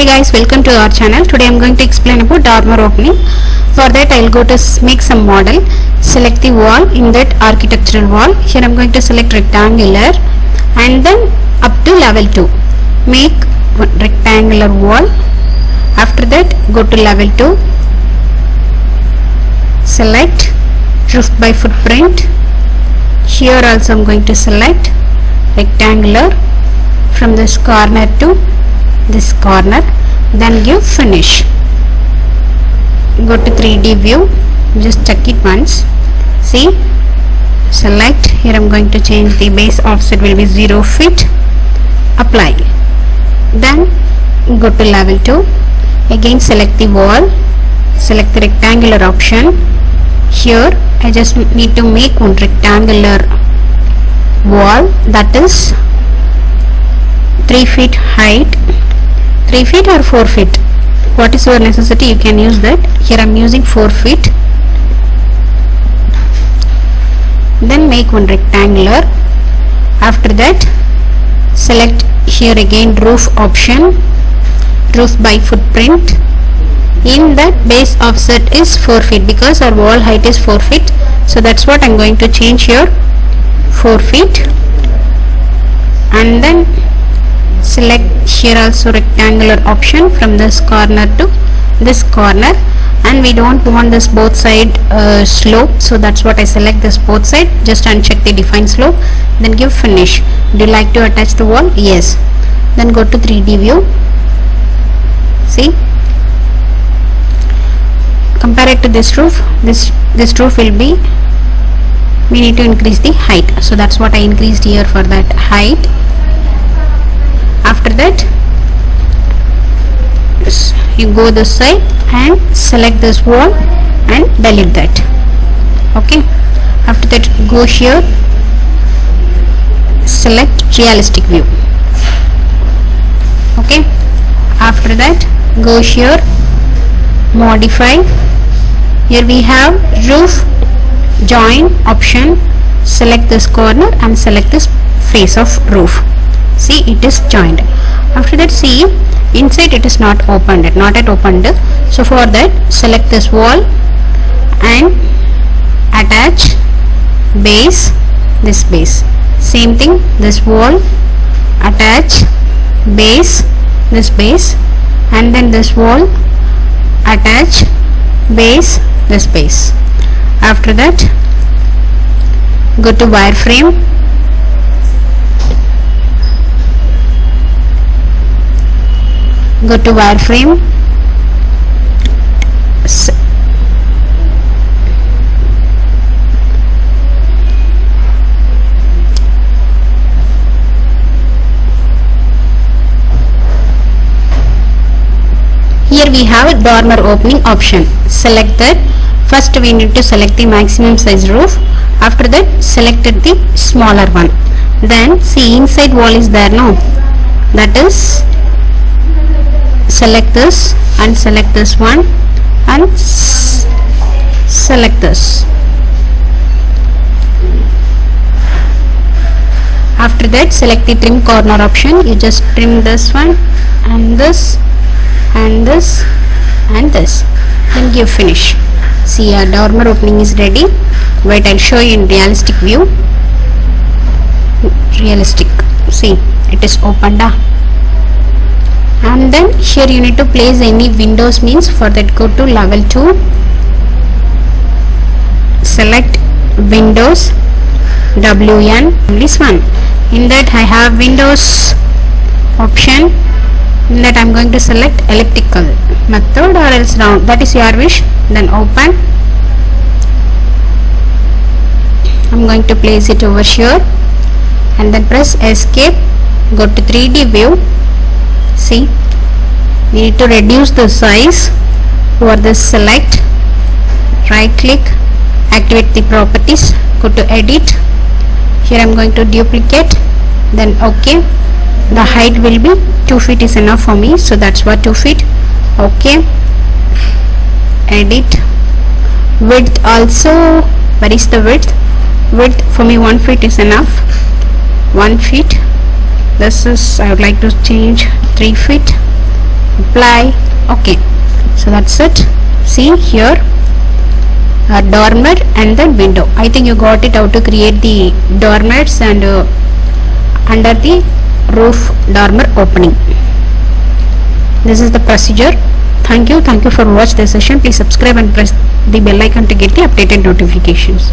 Hey guys, welcome to our channel. Today I am going to explain about dormer opening. For that I will go to make some model, select the wall. In that architectural wall, here I am going to select rectangular and then up to level 2. Make rectangular wall. After that go to level 2. Select roof by footprint. Here also I am going to select rectangular from this corner to this corner, then give finish. Go to 3D view, just check it once. See, select. Here I am going to change the base offset will be 0 feet. Apply. Then go to level 2. Again select the wall. Select the rectangular option. Here I just need to make one rectangular wall, that is 3 feet height. 3 feet or 4 feet, what is your necessity, you can use that. Here I am using 4 feet. Then make one rectangular. After that select here again roof option, roof by footprint. In that base offset is 4 feet because our wall height is 4 feet, so that's what I am going to change here, 4 feet. And then select here also rectangular option from this corner to this corner, and we don't want this both side slope, so that's what I select this both side. Just uncheck the define slope, then give finish. Do you like to attach the wall? Yes. Then go to 3D view. See, compare it to this roof. This roof will be, we need to increase the height, so that's what I increased here for that height. After that you go this side and select this wall and delete that. Okay, after that go here, select realistic view. Okay, after that go here, modify. Here we have roof join option. Select this corner and select this face of roof. See, it is joined. After that, see, inside it is not opened, not yet opened. So for that select this wall and attach base, this base. Same thing, this wall, attach base, this base, and then this wall, attach base, this base. After that go to wireframe. Go to wireframe. Here we have a dormer opening option. Select that. First we need to select the maximum size roof. After that selected the smaller one. Then see, inside wall is there, no? That is, select this and select this one and select this. After that select the trim corner option. You just trim this one and this and this and this, then give finish. See, our dormer opening is ready. Wait, I'll show you in realistic view. Realistic, see, it is opened. And then here you need to place any windows, means for that go to level 2, select windows, WN, this one. In that I have windows option. In that I am going to select elliptical method or else round, that is your wish. Then open. I am going to place it over here and then press escape. Go to 3D view. See, we need to reduce the size. For this select, right click, activate the properties, go to edit. Here I am going to duplicate, then OK. The height will be 2 feet is enough for me, so that's what 2 feet. OK, edit. Width also, where is the width? Width for me 1 feet is enough. 1 feet. This is, I would like to change 3 feet. apply. Okay, so that's it. See here, a dormer and then window. I think you got it, how to create the dormers and under the roof dormer opening. This is the procedure. Thank you for watching the session. Please subscribe and press the bell icon to get the updated notifications.